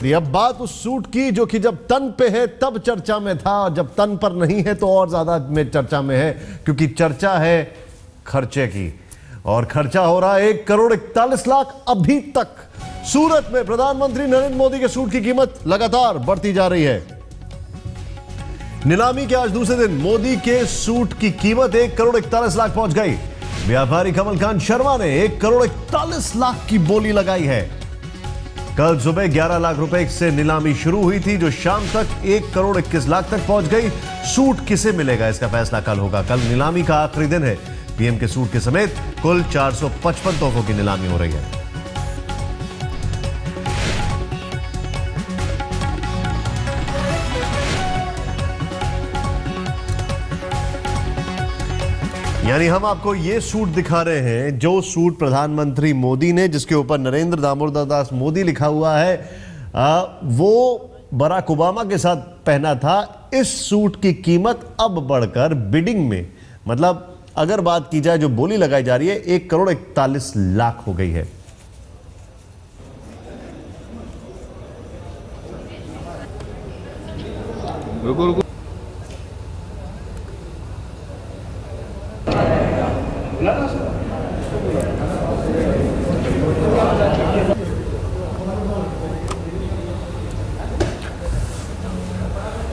Obviously अब बात उस सूट की जो कि जब तन पे है तब चर्चा में था, जब तन पर नहीं है तो और ज्यादा में चर्चा में है, क्योंकि चर्चा है खर्चे की। और खर्चा हो रहा है 1,41,00,000 अभी तक। सूरत में प्रधानमंत्री नरेंद्र मोदी के सूट की कीमत लगातार बढ़ती जा रही है। नीलामी के आज दूसरे दिन मोदी के सूट की कीमत 1,41,00,000 पहुंच गई। व्यापारी कमलकांत शर्मा ने 1,41,00,000 की बोली लगाई है। कल सुबह 11 लाख रुपए से नीलामी शुरू हुई थी, जो शाम तक 1,21,00,000 तक पहुंच गई। सूट किसे मिलेगा इसका फैसला कल होगा। कल नीलामी का आखिरी दिन है। पीएम के सूट के समेत कुल 455 तोहफों की नीलामी हो रही है। यानी हम आपको ये सूट दिखा रहे हैं, जो सूट प्रधानमंत्री मोदी ने, जिसके ऊपर नरेंद्र दामोदर दास मोदी लिखा हुआ है, वो बराक ओबामा के साथ पहना था। इस सूट की कीमत अब बढ़कर बिडिंग में, मतलब अगर बात की जाए जो बोली लगाई जा रही है, 1,41,00,000 हो गई है।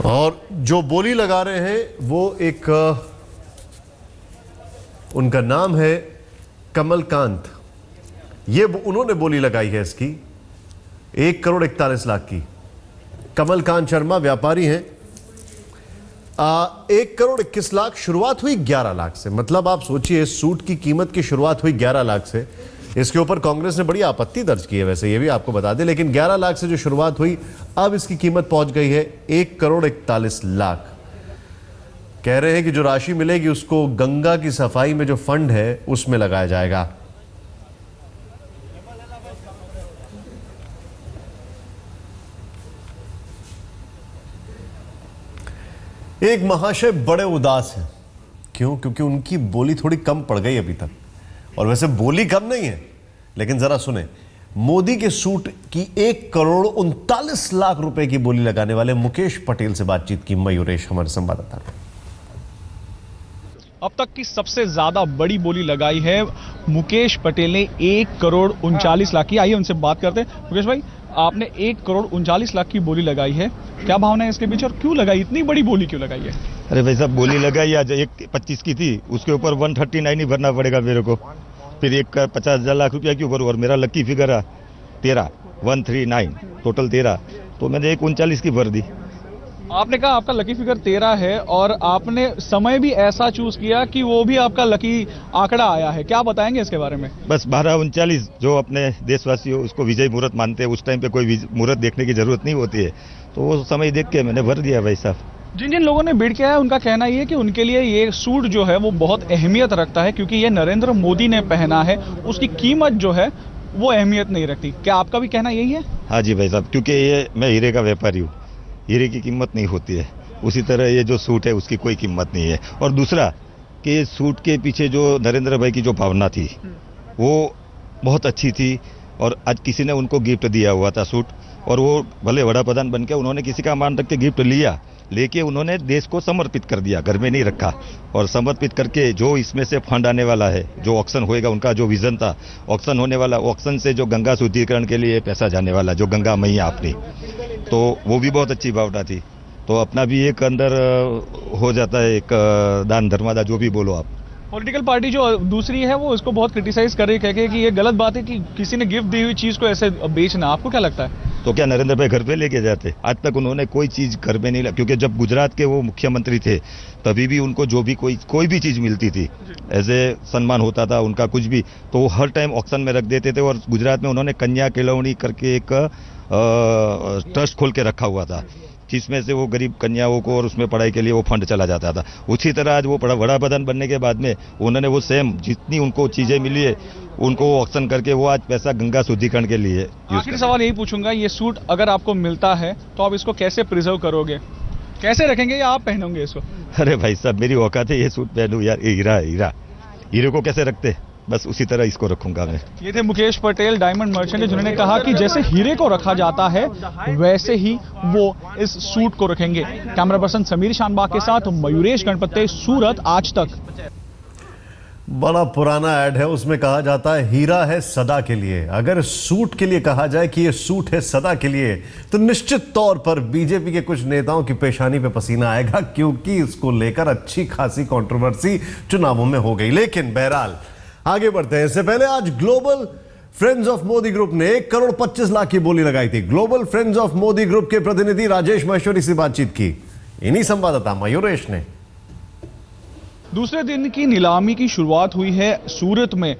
और जो बोली लगा रहे हैं वो एक, उनका नाम है कमलकांत। ये उन्होंने बोली लगाई है इसकी 1,41,00,000 की। कमलकांत शर्मा व्यापारी हैं। 1,21,00,000 शुरुआत हुई 11 लाख से। मतलब आप सोचिए, सूट की कीमत की शुरुआत हुई 11 लाख से। इसके ऊपर कांग्रेस ने बड़ी आपत्ति दर्ज की है, वैसे ये भी आपको बता दें, लेकिन 11 लाख से जो शुरुआत हुई, अब इसकी कीमत पहुंच गई है 1,41,00,000। कह रहे हैं कि जो राशि मिलेगी उसको गंगा की सफाई में जो फंड है उसमें लगाया जाएगा। एक महाशय बड़े उदास हैं। क्यों? क्योंकि उनकी बोली थोड़ी कम पड़ गई अभी तक। और वैसे बोली कम नहीं है, लेकिन जरा सुने, मोदी के सूट की 1,39,00,000 रुपए की बोली लगाने वाले मुकेश पटेल से बातचीत की मयूरेश, हमारे संवाददाता ने। अब तक की सबसे ज्यादा बड़ी बोली लगाई है मुकेश पटेल ने 1,39,00,000 की। आइए उनसे बात करते हैं। मुकेश भाई, आपने 1,39,00,000 की बोली लगाई है, क्या भावना है इसके बीच और क्यों लगाई, इतनी बड़ी बोली क्यों लगाई है? अरे भाई साहब, बोली लगाई आज 1,25,00,000 की थी, उसके ऊपर 139 ही भरना पड़ेगा मेरे को, फिर 50,00,000 रुपया क्यों भरूं? और मेरा लकी फिगर है 13, 139 टोटल 13, तो मैंने 1,39,00,000 की भर दी। आपने कहा आपका लकी फिगर 13 है और आपने समय भी ऐसा चूज किया कि वो भी आपका लकी आंकड़ा आया है, क्या बताएंगे इसके बारे में? बस 12:39, जो अपने देशवासी हो उसको विजय मुहूर्त मानते हैं, उस टाइम पे कोई मुहूर्त देखने की जरूरत नहीं होती है, तो वो समय देख के मैंने भर दिया भाई साहब। जिन जिन लोगों ने बिड किया है उनका कहना ये है कि उनके लिए ये सूट जो है वो बहुत अहमियत रखता है, क्योंकि ये नरेंद्र मोदी ने पहना है, उसकी कीमत जो है वो अहमियत नहीं रखती। क्या आपका भी कहना यही है? हाँ जी भाई साहब, क्योंकि ये मैं हीरे का व्यापारी हूँ, हीरे की कीमत नहीं होती है, उसी तरह ये जो सूट है उसकी कोई कीमत नहीं है। और दूसरा कि सूट के पीछे जो नरेंद्र भाई की जो भावना थी वो बहुत अच्छी थी, और आज किसी ने उनको गिफ्ट दिया हुआ था सूट, और वो भले बड़ा प्रधान बन के उन्होंने किसी का मान रख के गिफ्ट लिया, लेके उन्होंने देश को समर्पित कर दिया, घर में नहीं रखा, और समर्पित करके जो इसमें से फंड आने वाला है, जो ऑक्शन होएगा, उनका जो विजन था ऑक्शन होने वाला, ऑक्शन से जो गंगा शुद्धिकरण के लिए पैसा जाने वाला, जो गंगा मैया अपनी, तो वो भी बहुत अच्छी भावना थी। तो अपना भी एक अंदर हो जाता है एक दान धर्मादा, जो भी बोलो आप। पॉलिटिकल पार्टी जो दूसरी है वो इसको बहुत क्रिटिसाइज कर रही है, कह के कि ये गलत बात है कि किसी ने गिफ्ट दी हुई चीज को ऐसे बेचना। आपको क्या लगता है? तो क्या नरेंद्र भाई घर पे लेके जाते? आज तक उन्होंने कोई चीज घर में नहीं, क्योंकि जब गुजरात के वो मुख्यमंत्री थे तभी भी उनको जो भी कोई भी चीज मिलती थी, ऐसे सम्मान होता था उनका कुछ भी, तो वो हर टाइम ऑक्शन में रख देते थे। और गुजरात में उन्होंने कन्या केलवनी करके एक ट्रस्ट खोल के रखा हुआ था, जिसमें से वो गरीब कन्याओं को और उसमें पढ़ाई के लिए वो फंड चला जाता था। उसी तरह आज वो बड़ा प्रधान बनने के बाद में उन्होंने वो सेम जितनी उनको चीजें मिली है उनको ऑक्शन करके वो आज पैसा गंगा शुद्धिकरण के लिए। आखिरी सवाल यही पूछूंगा, ये सूट अगर आपको मिलता है तो आप इसको कैसे प्रिजर्व करोगे, कैसे रखेंगे या आप पहनोगे इसको? अरे भाई साहब, मेरी औकात है ये सूट पहनूं यार, हीरा हीरा, हीरे को कैसे रखते, बस उसी तरह इसको रखूंगा मैं। ये थे मुकेश पटेल, डायमंड मर्चेंट, जिन्होंने कहा कि जैसे हीरे को रखा जाता है वैसे ही वो इस सूट को रखेंगे। कैमरा पर्सन समीर शानबाग के साथ मयूरेश गणपत्ते, सूरत, आज तक। बड़ा पुराना ऐड है, उसमें कहा जाता है हीरा है सदा के लिए। अगर सूट के लिए कहा जाए कि ये सूट है सदा के लिए, तो निश्चित तौर पर बीजेपी के कुछ नेताओं की पेशानी पे पसीना आएगा, क्योंकि इसको लेकर अच्छी खासी कंट्रोवर्सी चुनावों में हो गई। लेकिन बहरहाल आगे बढ़ते हैं। इससे पहले आज global friends of Modi group ने 1 करोड़ 25 लाख की बोली लगाई थी। Global friends of Modi group के प्रतिनिधि राजेश महेश्वरी से बातचीत की इन्हीं संवाददाता मयूरेश ने। दूसरे दिन की नीलामी की शुरुआत हुई है सूरत में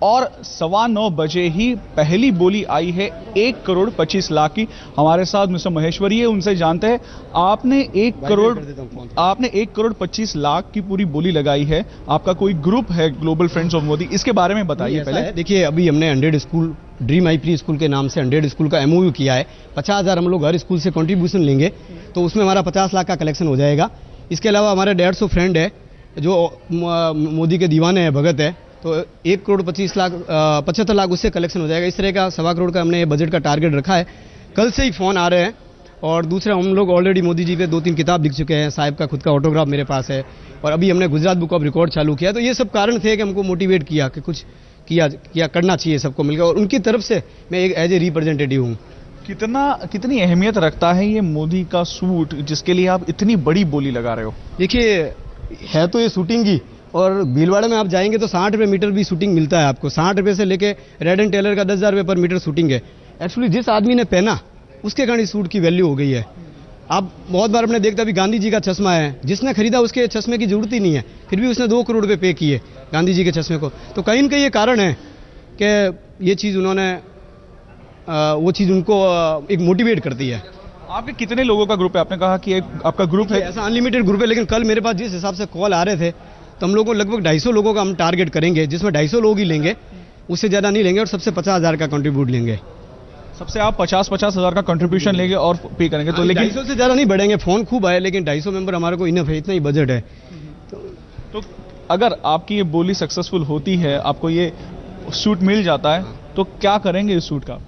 और 9:15 बजे ही पहली बोली आई है 1 करोड़ 25 लाख की। हमारे साथ मिस्टर महेश्वरी है, उनसे जानते हैं आपने 1 करोड़ 25 लाख की पूरी बोली लगाई है। आपका कोई ग्रुप है ग्लोबल फ्रेंड्स ऑफ मोदी, इसके बारे में बताइए पहले। देखिए, अभी हमने 100 school dream I pre school के नाम से 100 स्कूल का MOU किया है। 50,000 हम लोग हर स्कूल से कंट्रीब्यूशन लेंगे तो उसमें हमारा 50 लाख का कलेक्शन हो जाएगा। इसके अलावा हमारे 150 फ्रेंड है जो मोदी के दीवाने हैं, भगत है, तो 1 करोड़ 25 लाख 75 लाख उससे कलेक्शन हो जाएगा। इस तरह का 1.25 करोड़ का हमने बजट का टारगेट रखा है। कल से ही फ़ोन आ रहे हैं और दूसरा हम लोग ऑलरेडी मोदी जी पे 2-3 किताब लिख चुके हैं। साहिब का खुद का ऑटोग्राफ मेरे पास है और अभी हमने गुजरात बुक ऑफ रिकॉर्ड चालू किया। तो ये सब कारण थे कि हमको मोटिवेट किया कि कुछ किया करना चाहिए सबको मिलकर, और उनकी तरफ से मैं एक एज ए रिप्रेजेंटेटिव हूँ। कितनी अहमियत रखता है ये मोदी का सूट, जिसके लिए आप इतनी बड़ी बोली लगा रहे हो? देखिए, है तो ये शूटिंग की, और भीलवाड़ा में आप जाएंगे तो 60 रुपये मीटर भी शूटिंग मिलता है आपको। 60 रुपये से लेके रेड एंड टेलर का 10,000 रुपये पर मीटर शूटिंग है। एक्चुअली जिस आदमी ने पहना उसके कारण इस सूट की वैल्यू हो गई है। आप बहुत बार अपने देखते अभी गांधी जी का चश्मा है, जिसने खरीदा उसके चश्मे की जरूरत ही नहीं है, फिर भी उसने 2 करोड़ रुपये पे किए गांधी जी के चश्मे को। तो कहीं ना कहीं ये कारण है कि ये चीज़ उन्होंने वो चीज़ उनको एक मोटिवेट करती है। आपके कितने लोगों का ग्रुप है? आपने कहा कि आपका ग्रुप है। ऐसा अनलिमिटेड ग्रुप है, लेकिन कल मेरे पास जिस हिसाब से कॉल आ रहे थे तो हम लोगों को लगभग 250 लोगों का हम टारगेट करेंगे, जिसमें 250 लोग ही लेंगे, उससे ज़्यादा नहीं लेंगे, और सबसे 50,000 का कंट्रीब्यूट लेंगे। सबसे आप 50 हज़ार का कंट्रीब्यूशन लेंगे और पे करेंगे, तो लेकिन 250 से ज़्यादा नहीं बढ़ेंगे। फ़ोन खूब आए, लेकिन 250 मेंबर हमारे को इनफ है, इतना ही बजट है। तो अगर आपकी ये बोली सक्सेसफुल होती है, आपको ये सूट मिल जाता है, तो क्या करेंगे इस सूट का?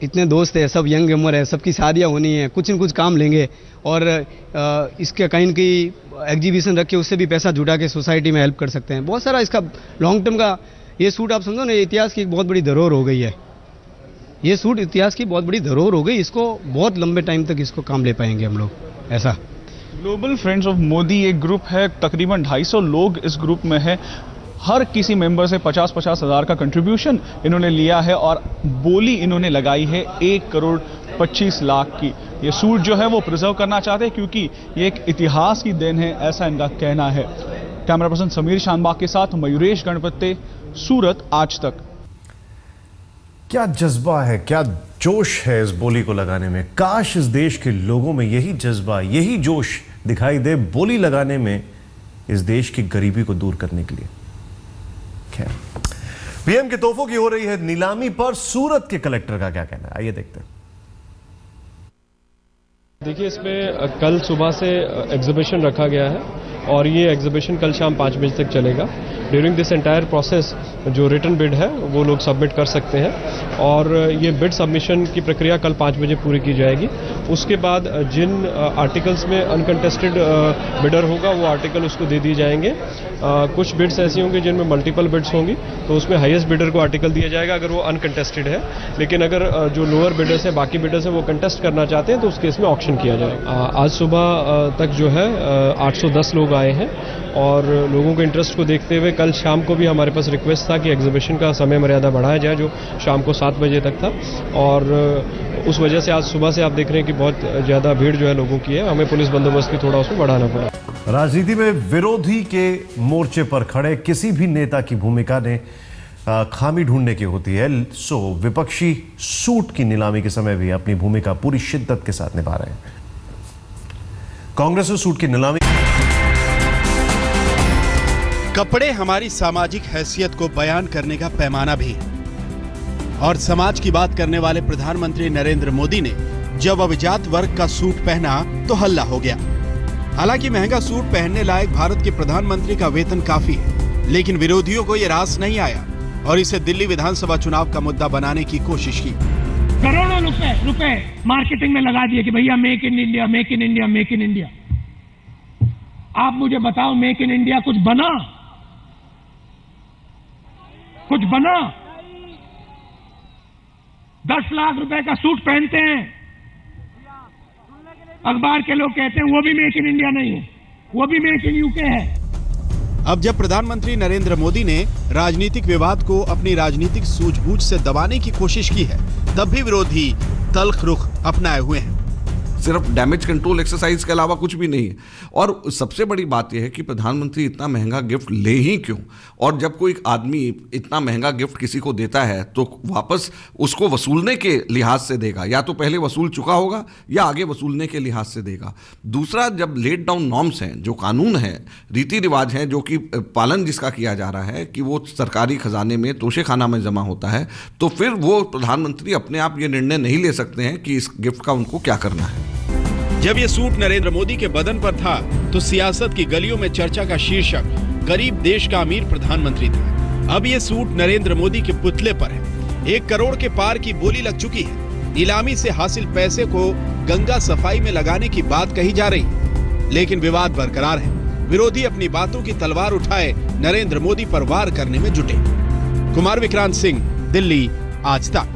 इतने दोस्त है, सब यंग उम्र है, सबकी शादियां होनी है, कुछ न कुछ काम लेंगे, और इसके कहीं न कहीं एग्जीबिशन रख के उससे भी पैसा जुटा के सोसाइटी में हेल्प कर सकते हैं। बहुत सारा इसका लॉन्ग टर्म का ये सूट आप समझो ना, इतिहास की एक बहुत बड़ी धरोहर हो गई है। ये सूट इतिहास की बहुत बड़ी धरोहर हो गई, इसको बहुत लंबे टाइम तक इसको काम ले पाएंगे हम लोग। ऐसा ग्लोबल फ्रेंड्स ऑफ मोदी एक ग्रुप है, तकरीबन 250 लोग इस ग्रुप में है। हर किसी मेंबर से 50 हज़ार का कंट्रीब्यूशन इन्होंने लिया है और बोली इन्होंने लगाई है 1 करोड़ 25 लाख की। ये सूट जो है वो प्रिजर्व करना चाहते हैं, क्योंकि ये एक इतिहास की देन है, ऐसा इनका कहना है। कैमरा पर्सन समीर शानबाग के साथ मयूरेश गणपत्ते, सूरत, आज तक। क्या जज्बा है, क्या जोश है इस बोली को लगाने में। काश इस देश के लोगों में यही जज्बा, यही जोश दिखाई दे बोली लगाने में, इस देश की गरीबी को दूर करने के लिए। खैर, पीएम के तोहफों की हो रही है नीलामी, पर सूरत के कलेक्टर का क्या कहना है, आइए देखते हैं। देखिए, इसमें कल सुबह से एग्जीबिशन रखा गया है और ये एग्जीबिशन कल शाम 5 बजे तक चलेगा। ड्यूरिंग दिस एंटायर प्रोसेस जो रिटन बिड है वो लोग सबमिट कर सकते हैं और ये बिड सबमिशन की प्रक्रिया कल 5 बजे पूरी की जाएगी। उसके बाद जिन आर्टिकल्स में अनकंटेस्टेड बिडर होगा वो आर्टिकल उसको दे दिए जाएंगे। कुछ बिड्स ऐसी होंगी जिनमें मल्टीपल बिड्स होंगी, तो उसमें हाईएस्ट बिडर को आर्टिकल दिया जाएगा अगर वो अनकंटेस्टेड है। लेकिन अगर जो लोअर बिडर्स है, बाकी बिडर्स है, वो कंटेस्ट करना चाहते हैं तो उस केस में ऑक्शन किया जाएगा। आज सुबह तक जो है 810 लोग आए हैं और लोगों के इंटरेस्ट को देखते हुए कल शाम को भी हमारे पास रिक्वेस्ट था कि एग्जीबिशन का समय मर्यादा बढ़ाया जाए, जो शाम को 7 बजे तक था, और उस वजह से आज सुबह से आप देख रहे हैं कि बहुत ज़्यादा भीड़ जो है लोगों की है। हमें पुलिस बंदोबस्त भी थोड़ा उसमें बढ़ाना पड़ा। राजनीति में विरोधी के मोर्चे पर खड़े किसी भी नेता की भूमिका ने खामी ढूंढने की होती है। सो विपक्षी सूट की नीलामी के समय भी अपनी भूमिका पूरी शिद्दत के साथ निभा रहे हैं। कांग्रेस में सूट की नीलामी। कपड़े हमारी सामाजिक हैसियत को बयान करने का पैमाना भी है, और समाज की बात करने वाले प्रधानमंत्री नरेंद्र मोदी ने जब अभिजात वर्ग का सूट पहना तो हल्ला हो गया। हालांकि महंगा सूट पहनने लायक भारत के प्रधानमंत्री का वेतन काफी है, लेकिन विरोधियों को यह रास नहीं आया और इसे दिल्ली विधानसभा चुनाव का मुद्दा बनाने की कोशिश की। करोड़ों रुपए मार्केटिंग में लगा दिए कि भैया make in India, make in India, make in India. आप मुझे बताओ, मेक इन इंडिया कुछ बना? कुछ बना? 10 लाख रुपए का सूट पहनते हैं, अखबार के लोग कहते हैं वो भी मेक इन इंडिया नहीं है, वो भी मेक इन यूके है। अब जब प्रधानमंत्री नरेंद्र मोदी ने राजनीतिक विवाद को अपनी राजनीतिक सूझबूझ से दबाने की कोशिश की है, तब भी विरोधी तल्ख रुख अपनाए हुए हैं। सिर्फ डैमेज कंट्रोल एक्सरसाइज के अलावा कुछ भी नहीं है। और सबसे बड़ी बात यह है कि प्रधानमंत्री इतना महंगा गिफ्ट ले ही क्यों? और जब कोई आदमी इतना महंगा गिफ्ट किसी को देता है तो वापस उसको वसूलने के लिहाज से देगा, या तो पहले वसूल चुका होगा या आगे वसूलने के लिहाज से देगा। दूसरा, जब लेट डाउन नॉर्म्स हैं, जो कानून है, रीति रिवाज हैं, जो कि पालन जिसका किया जा रहा है कि वो सरकारी खजाने में, तोशे खाना में जमा होता है, तो फिर वो प्रधानमंत्री अपने आप ये निर्णय नहीं ले सकते हैं कि इस गिफ्ट का उनको क्या करना है। जब ये सूट नरेंद्र मोदी के बदन पर था तो सियासत की गलियों में चर्चा का शीर्षक गरीब देश का अमीर प्रधानमंत्री था। अब ये सूट नरेंद्र मोदी के पुतले पर है। 1 करोड़ के पार की बोली लग चुकी है। नीलामी से हासिल पैसे को गंगा सफाई में लगाने की बात कही जा रही है, लेकिन विवाद बरकरार है। विरोधी अपनी बातों की तलवार उठाए नरेंद्र मोदी पर वार करने में जुटे। कुमार विक्रांत सिंह, दिल्ली, आज तक।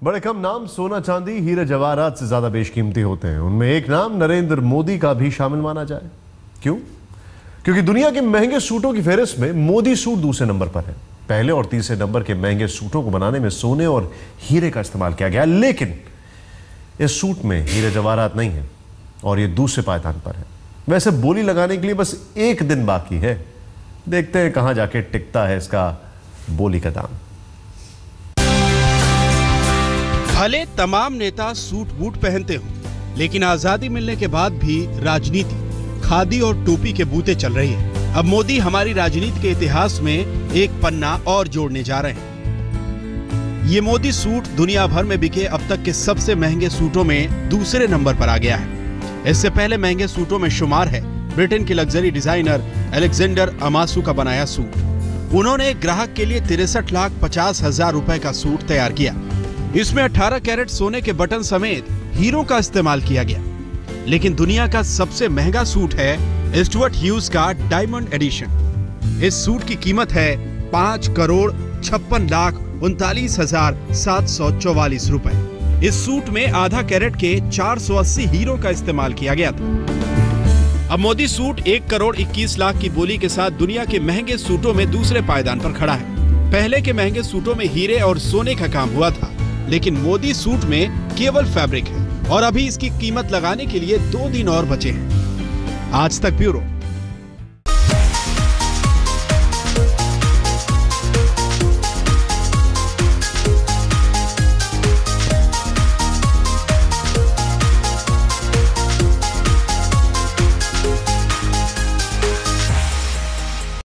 बड़े कम नाम सोना चांदी हीरे जवाहरात से ज्यादा बेशकीमती होते हैं। उनमें एक नाम नरेंद्र मोदी का भी शामिल माना जाए। क्यों? क्योंकि दुनिया के महंगे सूटों की फहरिस्त में मोदी सूट दूसरे नंबर पर है। पहले और तीसरे नंबर के महंगे सूटों को बनाने में सोने और हीरे का इस्तेमाल किया गया, लेकिन इस सूट में हीरे जवाहरात नहीं है और यह दूसरे पायदान पर है। वैसे बोली लगाने के लिए बस 1 दिन बाकी है। देखते हैं कहां जाके टिकता है इसका बोली का दाम। भले तमाम नेता सूट बूट पहनते हो, लेकिन आजादी मिलने के बाद भी राजनीति खादी और टोपी के बूते चल रही है। अब मोदी हमारी राजनीति के इतिहास में एक पन्ना और जोड़ने जा रहे हैं। ये मोदी सूट दुनिया भर में बिके अब तक के सबसे महंगे सूटों में दूसरे नंबर पर आ गया है। इससे पहले महंगे सूटों में शुमार है ब्रिटेन के लग्जरी डिजाइनर अलेक्जेंडर अमासू का बनाया सूट। उन्होंने एक ग्राहक के लिए 63,50,000 रुपए का सूट तैयार किया। इसमें 18 कैरेट सोने के बटन समेत हीरों का इस्तेमाल किया गया। लेकिन दुनिया का सबसे महंगा सूट है स्टुअर्ट ह्यूज का डायमंड एडिशन। इस सूट की कीमत है 5,56,39,744 रुपए। इस सूट में आधा कैरेट के 480 हीरो का इस्तेमाल किया गया था। अब मोदी सूट 1 करोड़ 21 लाख की बोली के साथ दुनिया के महंगे सूटों में दूसरे पायदान पर खड़ा है। पहले के महंगे सूटों में हीरे और सोने का काम हुआ था, लेकिन मोदी सूट में केवल फैब्रिक है और अभी इसकी कीमत लगाने के लिए 2 दिन और बचे हैं। आज तक ब्यूरो।